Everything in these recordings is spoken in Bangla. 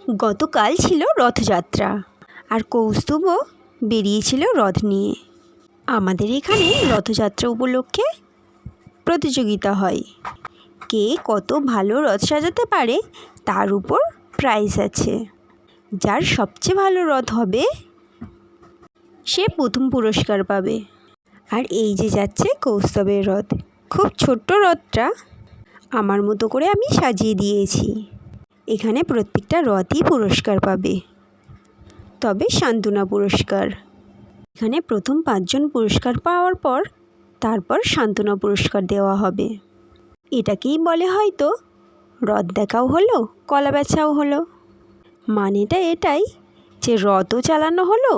গতকাল ছিল রথযাত্রা, আর কৌস্তুভও বেরিয়েছিল রথ নিয়ে। আমাদের এখানে রথযাত্রা উপলক্ষে প্রতিযোগিতা হয়। কে কত ভালো রথ সাজাতে পারে তার উপর প্রাইজ আছে। যার সবচেয়ে ভালো রথ হবে সে প্রথম পুরস্কার পাবে। আর এই যে যাচ্ছে কৌস্তুভের রথ, খুব ছোট্ট রথটা আমার মতো করে আমি সাজিয়ে দিয়েছি। এখানে প্রত্যেকটা রথই পুরস্কার পাবে, তবে সান্ত্বনা পুরস্কার। এখানে প্রথম 5 জন পুরস্কার পাওয়ার পর তারপর সান্ত্বনা পুরস্কার দেওয়া হবে। এটাকেই বলে হয়তো রথ দেখাও হলো, কলা বেচাও হলো। মানেটা এটাই যে রথও চালানো হলো,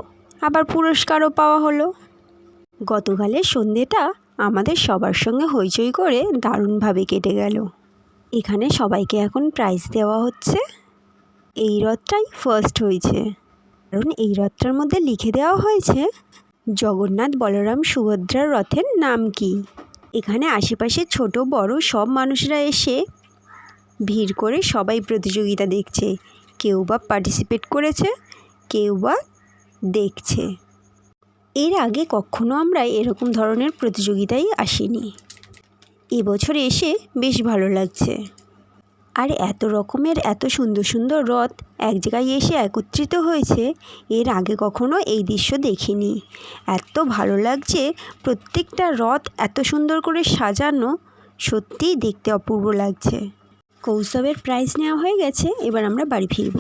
আবার পুরস্কারও পাওয়া হলো। গতকালের সন্ধ্যেটা আমাদের সবার সঙ্গে হইচই করে দারুণভাবে কেটে গেল। এখানে সবাইকে এখন প্রাইজ দেওয়া হচ্ছে। এই রথটাই ফার্স্ট হয়েছে, কারণ এই রথটার মধ্যে লিখে দেওয়া হয়েছে জগন্নাথ বলরাম সুভদ্রার রথের নাম কি। এখানে আশেপাশে ছোট বড় সব মানুষরা এসে ভিড় করে সবাই প্রতিযোগিতা দেখছে। কেউ বা পার্টিসিপেট করেছে, কেউ বা দেখছে। এর আগে কখনো আমরা এরকম ধরনের প্রতিযোগিতায় আসিনি। এবছর এসে বেশ ভালো লাগছে। আর এত রকমের এত সুন্দর সুন্দর রথ এক জায়গায় এসে একত্রিত হয়েছে, এর আগে কখনো এই দৃশ্য দেখিনি। এত ভালো লাগছে, প্রত্যেকটা রথ এত সুন্দর করে সাজানো, সত্যিই দেখতে অপূর্ব লাগছে। কৌস্তুভের প্রাইজ নেওয়া হয়ে গেছে, এবার আমরা বাড়ি ফিরব।